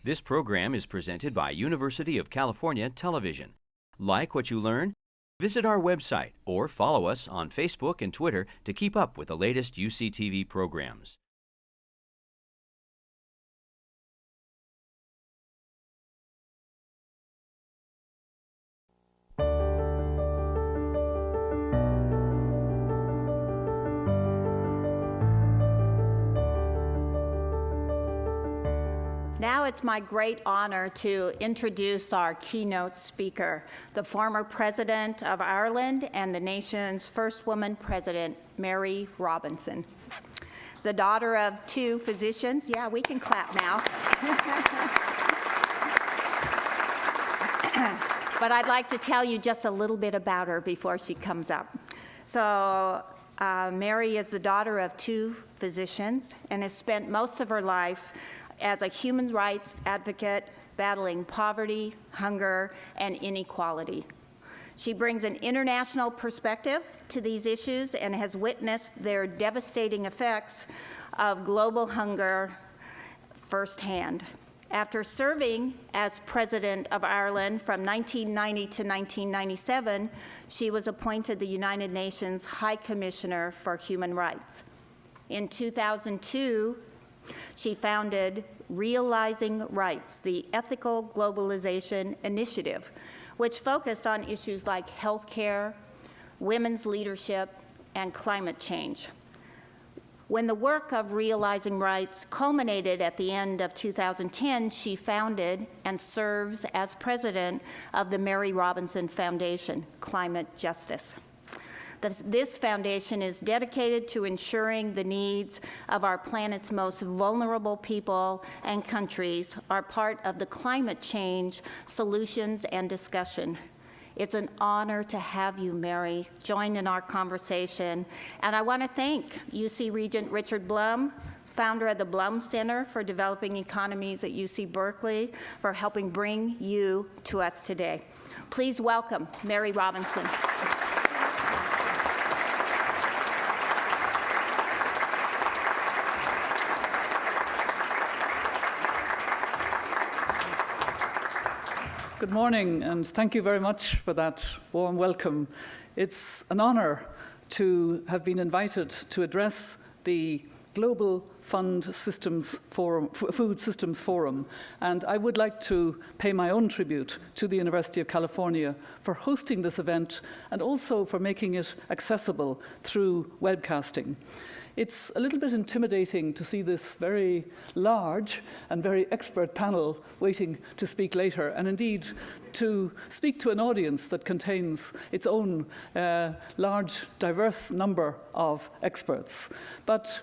This program is presented by University of California Television. Like what you learn? Visit our website or follow us on Facebook and Twitter to keep up with the latest UCTV programs. Now it's my great honor to introduce our keynote speaker, the former President of Ireland and the nation's first woman president, Mary Robinson. The daughter of two physicians. Yeah, we can clap now. But I'd like to tell you just a little bit about her before she comes up. So Mary is the daughter of two physicians and has spent most of her life as a human rights advocate battling poverty, hunger, and inequality. She brings an international perspective to these issues and has witnessed their devastating effects of global hunger firsthand. After serving as President of Ireland from 1990 to 1997, she was appointed the United Nations High Commissioner for Human Rights. In 2002, she founded Realizing Rights, the Ethical Globalization Initiative, which focused on issues like healthcare, women's leadership, and climate change. When the work of Realizing Rights culminated at the end of 2010, she founded and serves as president of the Mary Robinson Foundation, Climate Justice. This foundation is dedicated to ensuring the needs of our planet's most vulnerable people and countries are part of the climate change solutions and discussion. It's an honor to have you, Mary, join in our conversation. And I want to thank UC Regent Richard Blum, founder of the Blum Center for Developing Economies at UC Berkeley, for helping bring you to us today. Please welcome Mary Robinson. Good morning, and thank you very much for that warm welcome. It's an honor to have been invited to address the Global Food Systems Forum, and I would like to pay my own tribute to the University of California for hosting this event and also for making it accessible through webcasting. It's a little bit intimidating to see this very large and very expert panel waiting to speak later, and indeed to speak to an audience that contains its own large, diverse number of experts. But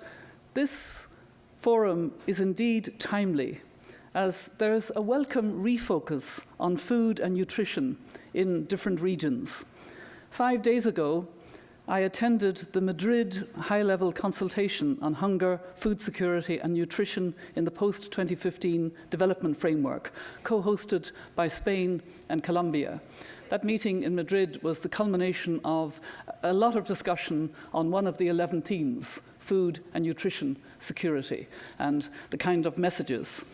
this forum is indeed timely, as there's a welcome refocus on food and nutrition in different regions. 5 days ago, I attended the Madrid high-level consultation on hunger, food security and nutrition in the post-2015 development framework, co-hosted by Spain and Colombia. That meeting in Madrid was the culmination of a lot of discussion on one of the 11 themes, food and nutrition security, and the kind of messages.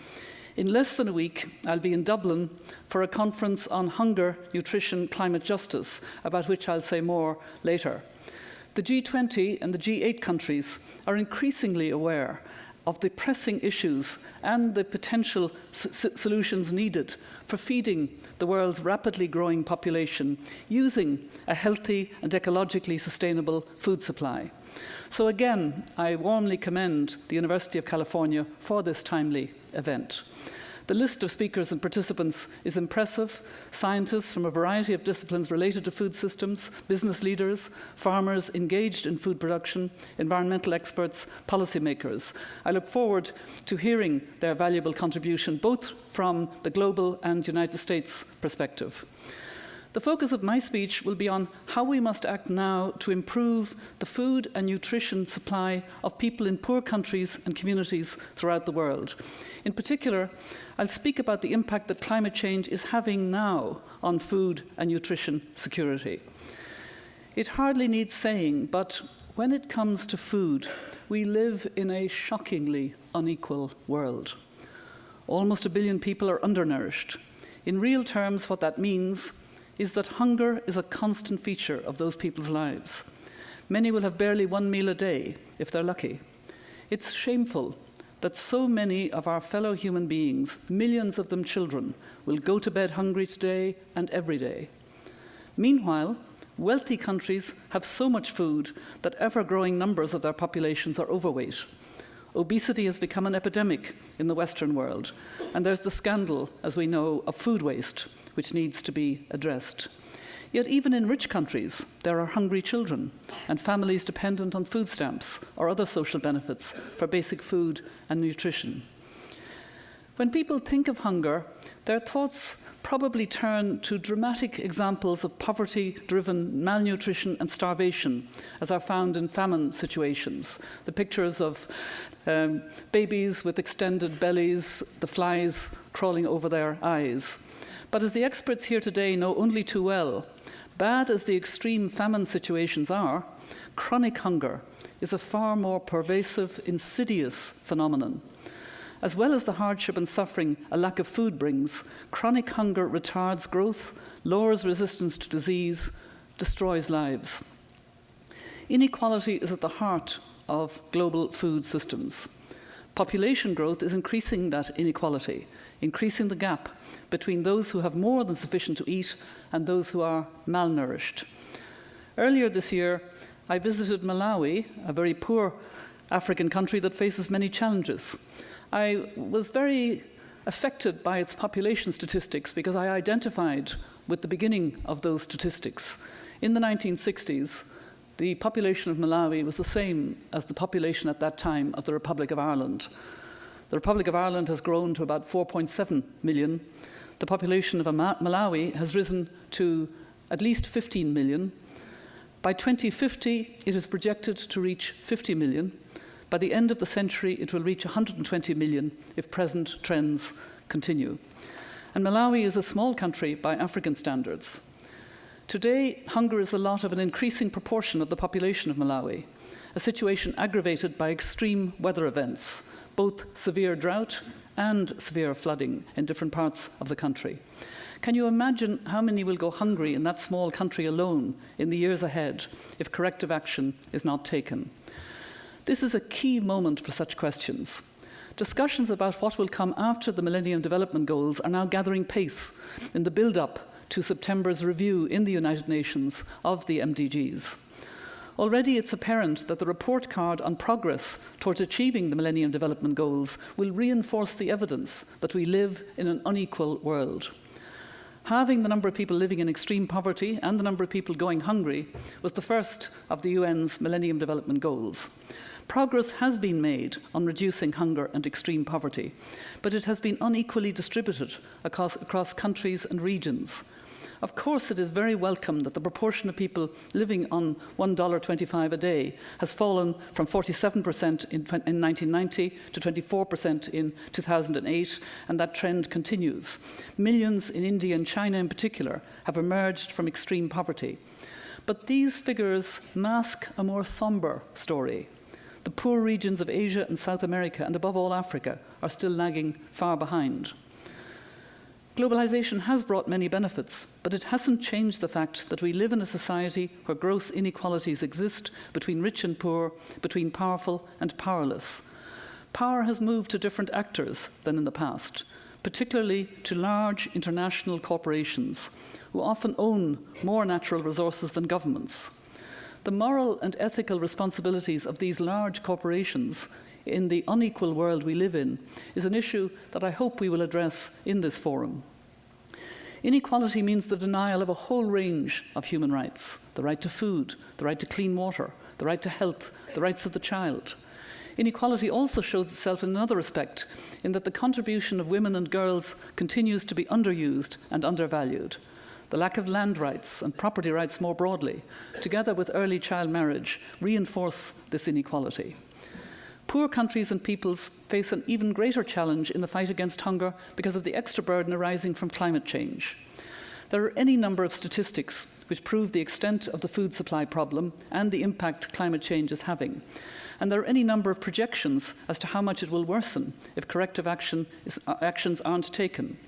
In less than a week, I'll be in Dublin for a conference on hunger, nutrition, climate justice, about which I'll say more later. The G20 and the G8 countries are increasingly aware of the pressing issues and the potential solutions needed for feeding the world's rapidly growing population using a healthy and ecologically sustainable food supply. So again, I warmly commend the University of California for this timely event. The list of speakers and participants is impressive. Scientists from a variety of disciplines related to food systems, business leaders, farmers engaged in food production, environmental experts, policymakers. I look forward to hearing their valuable contribution, both from the global and United States perspective. The focus of my speech will be on how we must act now to improve the food and nutrition supply of people in poor countries and communities throughout the world. In particular, I'll speak about the impact that climate change is having now on food and nutrition security. It hardly needs saying, but when it comes to food, we live in a shockingly unequal world. Almost 1 billion people are undernourished. In real terms, what that means is that hunger is a constant feature of those people's lives. Many will have barely 1 meal a day, if they're lucky. It's shameful that so many of our fellow human beings, millions of them children, will go to bed hungry today and every day. Meanwhile, wealthy countries have so much food that ever-growing numbers of their populations are overweight. Obesity has become an epidemic in the Western world, and there's the scandal, as we know, of food waste, which needs to be addressed. Yet even in rich countries, there are hungry children and families dependent on food stamps or other social benefits for basic food and nutrition. When people think of hunger, their thoughts probably turn to dramatic examples of poverty-driven malnutrition and starvation, as are found in famine situations. The pictures of babies with extended bellies, the flies crawling over their eyes. But as the experts here today know only too well, bad as the extreme famine situations are, chronic hunger is a far more pervasive, insidious phenomenon. As well as the hardship and suffering a lack of food brings, chronic hunger retards growth, lowers resistance to disease, destroys lives. Inequality is at the heart of global food systems. Population growth is increasing that inequality, increasing the gap between those who have more than sufficient to eat and those who are malnourished. Earlier this year, I visited Malawi, a very poor African country that faces many challenges. I was very affected by its population statistics because I identified with the beginning of those statistics. In the 1960s, the population of Malawi was the same as the population at that time of the Republic of Ireland. The Republic of Ireland has grown to about 4.7 million. The population of Malawi has risen to at least 15 million. By 2050, it is projected to reach 50 million. By the end of the century, it will reach 120 million if present trends continue. And Malawi is a small country by African standards. Today, hunger is the lot of an increasing proportion of the population of Malawi, a situation aggravated by extreme weather events, both severe drought and severe flooding in different parts of the country. Can you imagine how many will go hungry in that small country alone in the years ahead if corrective action is not taken? This is a key moment for such questions. Discussions about what will come after the Millennium Development Goals are now gathering pace in the build-up to September's review in the United Nations of the MDGs. Already it's apparent that the report card on progress towards achieving the Millennium Development Goals will reinforce the evidence that we live in an unequal world. Halving the number of people living in extreme poverty and the number of people going hungry was the first of the UN's Millennium Development Goals. Progress has been made on reducing hunger and extreme poverty, but it has been unequally distributed across countries and regions. Of course, it is very welcome that the proportion of people living on $1.25 a day has fallen from 47% in 1990 to 24% in 2008, and that trend continues. Millions in India and China in particular have emerged from extreme poverty. But these figures mask a more somber story. The poor regions of Asia and South America, and above all Africa, are still lagging far behind. Globalization has brought many benefits, but it hasn't changed the fact that we live in a society where gross inequalities exist between rich and poor, between powerful and powerless. Power has moved to different actors than in the past, particularly to large international corporations, who often own more natural resources than governments. The moral and ethical responsibilities of these large corporations in the unequal world we live in is an issue that I hope we will address in this forum. Inequality means the denial of a whole range of human rights: the right to food, the right to clean water, the right to health, the rights of the child. Inequality also shows itself in another respect, in that the contribution of women and girls continues to be underused and undervalued. The lack of land rights and property rights more broadly, together with early child marriage, reinforce this inequality. Poor countries and peoples face an even greater challenge in the fight against hunger because of the extra burden arising from climate change. There are any number of statistics which prove the extent of the food supply problem and the impact climate change is having. and there are any number of projections as to how much it will worsen if corrective actions aren't taken.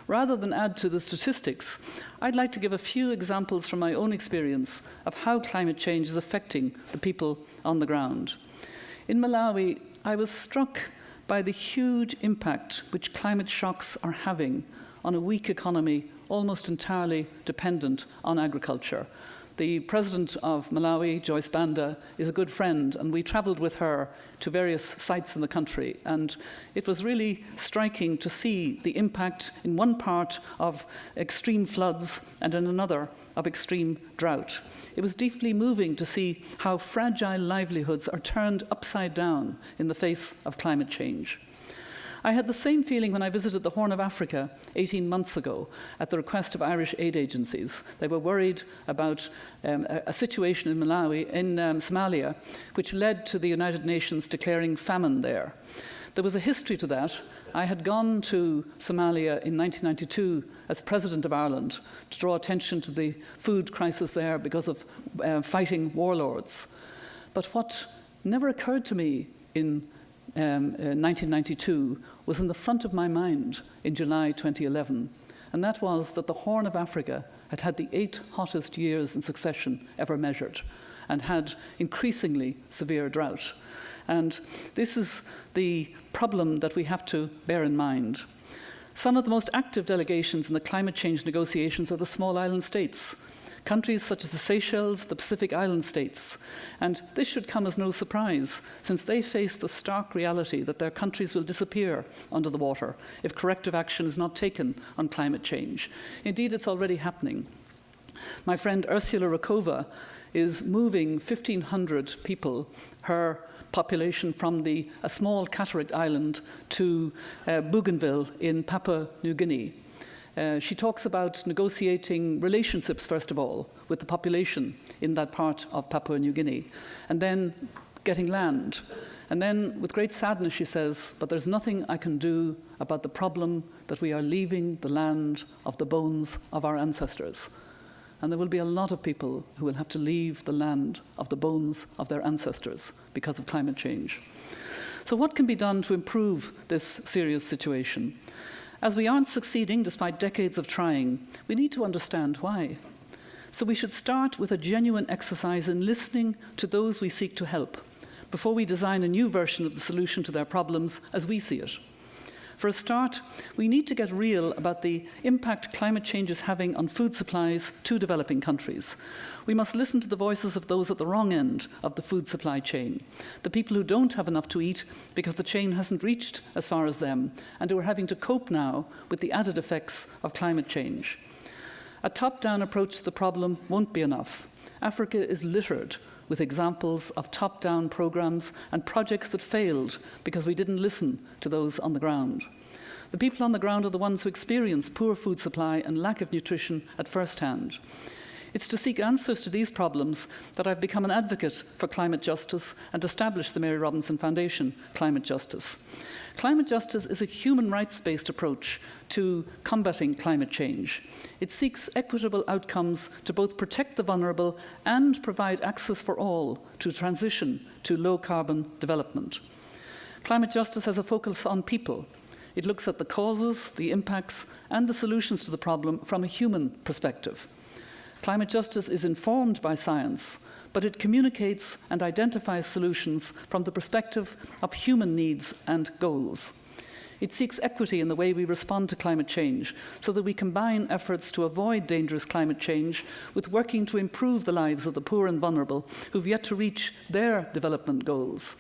Rather than add to the statistics, I'd like to give a few examples from my own experience of how climate change is affecting the people on the ground. In Malawi, I was struck by the huge impact which climate shocks are having on a weak economy almost entirely dependent on agriculture. The president of Malawi, Joyce Banda, is a good friend, and we travelled with her to various sites in the country. And it was really striking to see the impact in one part of extreme floods and in another of extreme drought. It was deeply moving to see how fragile livelihoods are turned upside down in the face of climate change. I had the same feeling when I visited the Horn of Africa 18 months ago at the request of Irish aid agencies. They were worried about a situation in Malawi, in Somalia, which led to the United Nations declaring famine there. There was a history to that. I had gone to Somalia in 1992 as President of Ireland to draw attention to the food crisis there because of fighting warlords. But what never occurred to me in 1992 was in the front of my mind in July 2011, and that was that the Horn of Africa had had the 8 hottest years in succession ever measured and had increasingly severe drought. And this is the problem that we have to bear in mind. Some of the most active delegations in the climate change negotiations are the small island states, countries such as the Seychelles, the Pacific Island states. And this should come as no surprise, since they face the stark reality that their countries will disappear under the water if corrective action is not taken on climate change. Indeed, it's already happening. My friend Ursula Rakova is moving 1,500 people, her population, from a small cataract island to Bougainville in Papua New Guinea. She talks about negotiating relationships, first of all, with the population in that part of Papua New Guinea, and then getting land. And then, with great sadness, she says, but there's nothing I can do about the problem that we are leaving the land of the bones of our ancestors. And there will be a lot of people who will have to leave the land of the bones of their ancestors because of climate change. So what can be done to improve this serious situation? As we aren't succeeding despite decades of trying, we need to understand why. So we should start with a genuine exercise in listening to those we seek to help before we design a new version of the solution to their problems as we see it. For a start, we need to get real about the impact climate change is having on food supplies to developing countries. We must listen to the voices of those at the wrong end of the food supply chain, the people who don't have enough to eat because the chain hasn't reached as far as them, and who are having to cope now with the added effects of climate change. A top-down approach to the problem won't be enough. Africa is littered with examples of top-down programs and projects that failed because we didn't listen to those on the ground. The people on the ground are the ones who experience poor food supply and lack of nutrition at first hand. It's to seek answers to these problems that I've become an advocate for climate justice and established the Mary Robinson Foundation Climate Justice. Climate justice is a human rights-based approach to combating climate change. It seeks equitable outcomes to both protect the vulnerable and provide access for all to transition to low-carbon development. Climate justice has a focus on people. It looks at the causes, the impacts, and the solutions to the problem from a human perspective. Climate justice is informed by science, but it communicates and identifies solutions from the perspective of human needs and goals. It seeks equity in the way we respond to climate change, so that we combine efforts to avoid dangerous climate change with working to improve the lives of the poor and vulnerable who've yet to reach their development goals.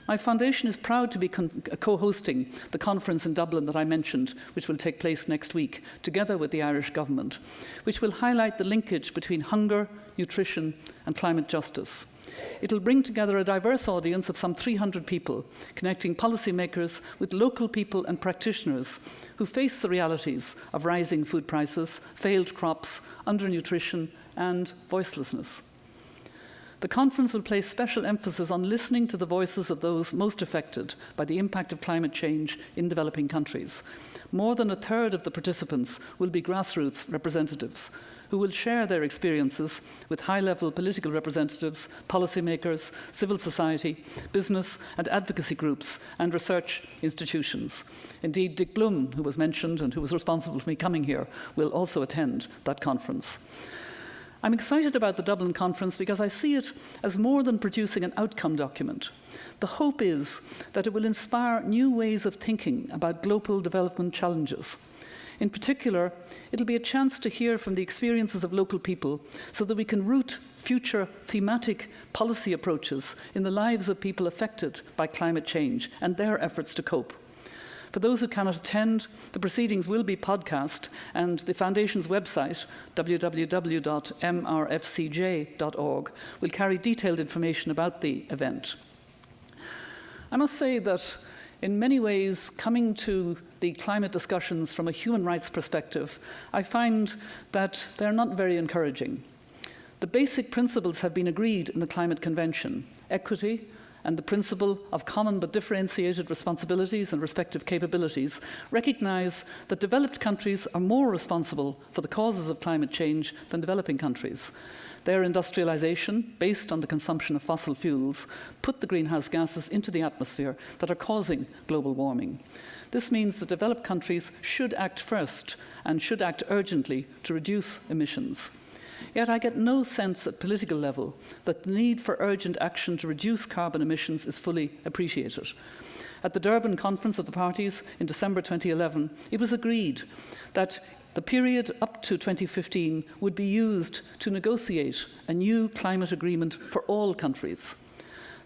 My foundation is proud to be co-hosting the conference in Dublin that I mentioned, which will take place next week, together with the Irish government, which will highlight the linkage between hunger, nutrition, and climate justice. It'll bring together a diverse audience of some 300 people, connecting policymakers with local people and practitioners who face the realities of rising food prices, failed crops, undernutrition, and voicelessness. The conference will place special emphasis on listening to the voices of those most affected by the impact of climate change in developing countries. More than a third of the participants will be grassroots representatives who will share their experiences with high-level political representatives, policymakers, civil society, business and advocacy groups and research institutions. Indeed, Dick Bloom, who was mentioned and who was responsible for me coming here, will also attend that conference. I'm excited about the Dublin conference because I see it as more than producing an outcome document. The hope is that it will inspire new ways of thinking about global development challenges. In particular, it'll be a chance to hear from the experiences of local people so that we can root future thematic policy approaches in the lives of people affected by climate change and their efforts to cope. For those who cannot attend, the proceedings will be podcast, and the Foundation's website, www.mrfcj.org, will carry detailed information about the event. I must say that in many ways, coming to the climate discussions from a human rights perspective, I find that they're not very encouraging. The basic principles have been agreed in the Climate Convention: equity, and the principle of common but differentiated responsibilities and respective capabilities recognise that developed countries are more responsible for the causes of climate change than developing countries. Their industrialisation, based on the consumption of fossil fuels, put the greenhouse gases into the atmosphere that are causing global warming. This means that developed countries should act first and should act urgently to reduce emissions. Yet I get no sense at political level that the need for urgent action to reduce carbon emissions is fully appreciated. At the Durban Conference of the Parties in December 2011, it was agreed that the period up to 2015 would be used to negotiate a new climate agreement for all countries.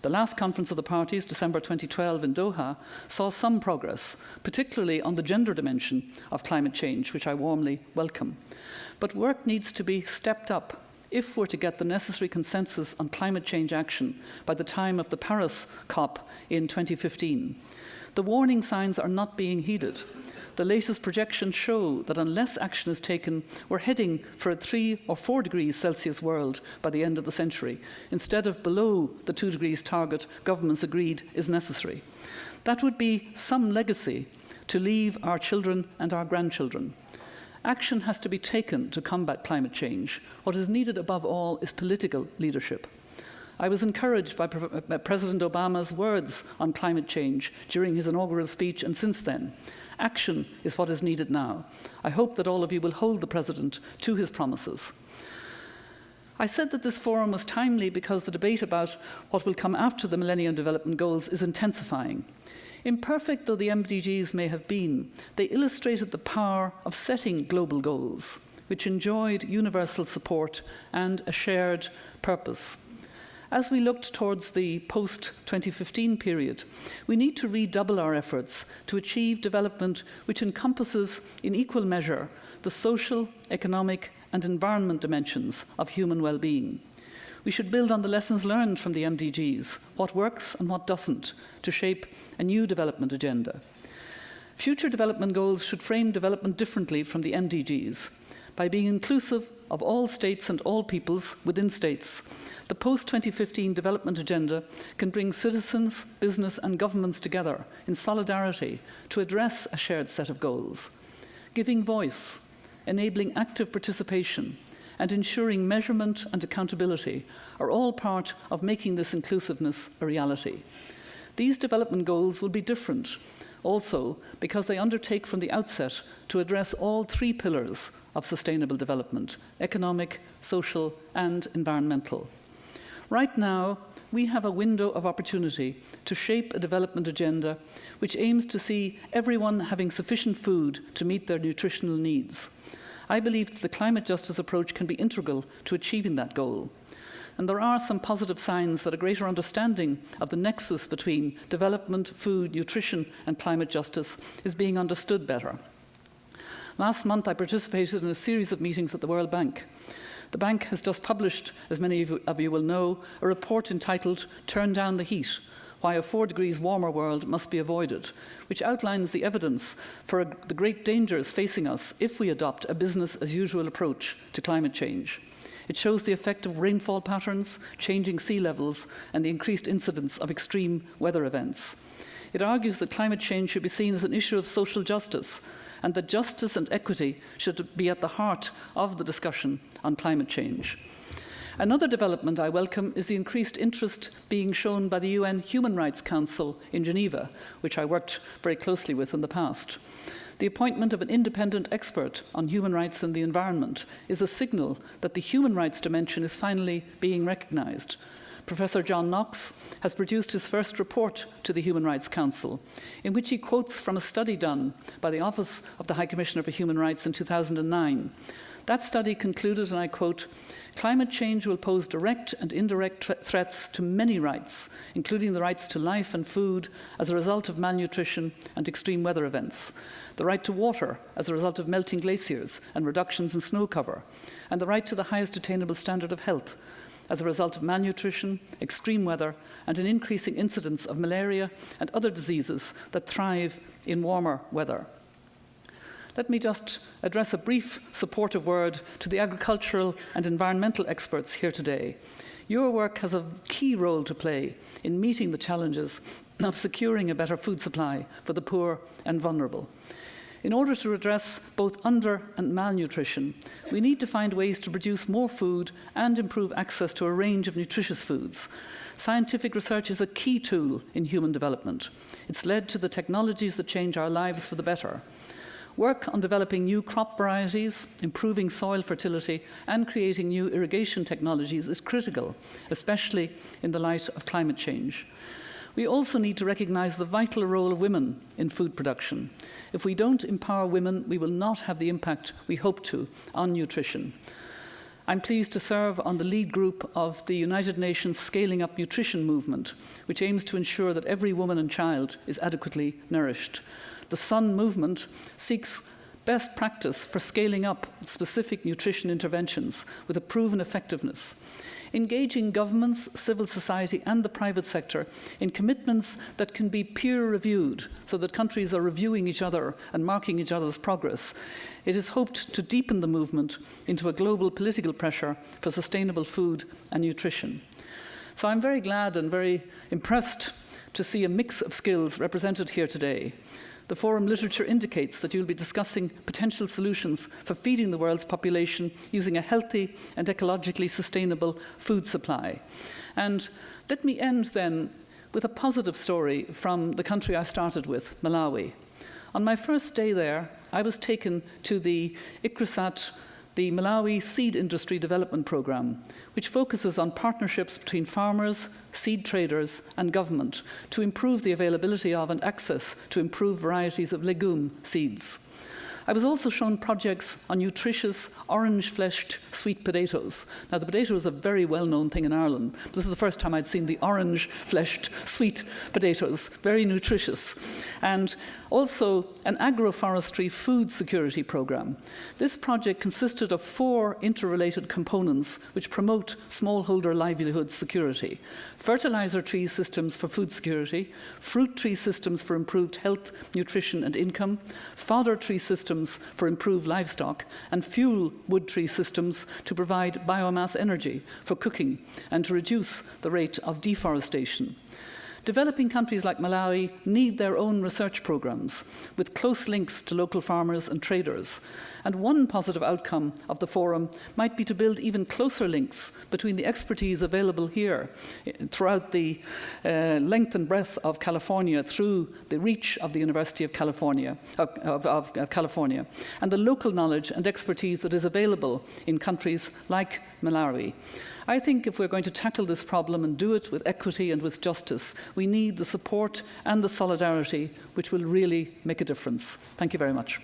The last Conference of the Parties, December 2012 in Doha, saw some progress, particularly on the gender dimension of climate change, which I warmly welcome. But work needs to be stepped up if we're to get the necessary consensus on climate change action by the time of the Paris COP in 2015. The warning signs are not being heeded. The latest projections show that unless action is taken, we're heading for a 3 or 4 degrees Celsius world by the end of the century, instead of below the 2 degrees target governments agreed is necessary. That would be some legacy to leave our children and our grandchildren. Action has to be taken to combat climate change. What is needed above all is political leadership. I was encouraged by President Obama's words on climate change during his inaugural speech and since then. Action is what is needed now. I hope that all of you will hold the President to his promises. I said that this forum was timely because the debate about what will come after the Millennium Development Goals is intensifying. Imperfect though the MDGs may have been, they illustrated the power of setting global goals, which enjoyed universal support and a shared purpose. As we looked towards the post-2015 period, we need to redouble our efforts to achieve development which encompasses, in equal measure, the social, economic, and environment dimensions of human well-being. We should build on the lessons learned from the MDGs, what works and what doesn't, to shape a new development agenda. Future development goals should frame development differently from the MDGs. By being inclusive of all states and all peoples within states, the post-2015 development agenda can bring citizens, business and governments together in solidarity to address a shared set of goals. Giving voice, enabling active participation, and ensuring measurement and accountability are all part of making this inclusiveness a reality. These development goals will be different also because they undertake from the outset to address all 3 pillars of sustainable development: economic, social, and environmental. Right now, we have a window of opportunity to shape a development agenda which aims to see everyone having sufficient food to meet their nutritional needs. I believe that the climate justice approach can be integral to achieving that goal. And there are some positive signs that a greater understanding of the nexus between development, food, nutrition, and climate justice is being understood better. Last month, I participated in a series of meetings at the World Bank. The bank has just published, as many of you will know, a report entitled "Turn Down the Heat: Why a 4 degrees warmer world must be avoided," which outlines the evidence for the great dangers facing us if we adopt a business-as-usual approach to climate change. It shows the effect of rainfall patterns, changing sea levels, and the increased incidence of extreme weather events. It argues that climate change should be seen as an issue of social justice, and that justice and equity should be at the heart of the discussion on climate change. Another development I welcome is the increased interest being shown by the UN Human Rights Council in Geneva, which I worked very closely with in the past. The appointment of an independent expert on human rights and the environment is a signal that the human rights dimension is finally being recognised. Professor John Knox has produced his first report to the Human Rights Council, in which he quotes from a study done by the Office of the High Commissioner for Human Rights in 2009. That study concluded, and I quote, "Climate change will pose direct and indirect threats to many rights, including the rights to life and food as a result of malnutrition and extreme weather events, the right to water as a result of melting glaciers and reductions in snow cover, and the right to the highest attainable standard of health as a result of malnutrition, extreme weather, and an increasing incidence of malaria and other diseases that thrive in warmer weather." Let me just address a brief supportive word to the agricultural and environmental experts here today. Your work has a key role to play in meeting the challenges of securing a better food supply for the poor and vulnerable. In order to address both under and malnutrition, we need to find ways to produce more food and improve access to a range of nutritious foods. Scientific research is a key tool in human development. It's led to the technologies that change our lives for the better. Work on developing new crop varieties, improving soil fertility, and creating new irrigation technologies is critical, especially in the light of climate change. We also need to recognise the vital role of women in food production. If we don't empower women, we will not have the impact we hope to on nutrition. I'm pleased to serve on the lead group of the United Nations Scaling Up Nutrition movement, which aims to ensure that every woman and child is adequately nourished. The SUN movement seeks best practice for scaling up specific nutrition interventions with a proven effectiveness, engaging governments, civil society and the private sector in commitments that can be peer-reviewed so that countries are reviewing each other and marking each other's progress. It is hoped to deepen the movement into a global political pressure for sustainable food and nutrition. So I'm very glad and very impressed to see a mix of skills represented here today. The forum literature indicates that you'll be discussing potential solutions for feeding the world's population using a healthy and ecologically sustainable food supply. And let me end then with a positive story from the country I started with, Malawi. On my first day there, I was taken to the ICRISAT, the Malawi Seed Industry Development Programme, which focuses on partnerships between farmers, seed traders and government to improve the availability of and access to improved varieties of legume seeds. I was also shown projects on nutritious orange-fleshed sweet potatoes. Now, the potato is a very well-known thing in Ireland. This is the first time I'd seen the orange-fleshed sweet potatoes, very nutritious. And also an agroforestry food security programme. This project consisted of 4 interrelated components which promote smallholder livelihood security: fertilizer tree systems for food security, fruit tree systems for improved health, nutrition and income, fodder tree systems for improved livestock, and fuel wood tree systems to provide biomass energy for cooking and to reduce the rate of deforestation. Developing countries like Malawi need their own research programs with close links to local farmers and traders. And one positive outcome of the forum might be to build even closer links between the expertise available here throughout the length and breadth of California through the reach of the University of California, California, and the local knowledge and expertise that is available in countries like Malawi. I think if we're going to tackle this problem and do it with equity and with justice, we need the support and the solidarity which will really make a difference. Thank you very much.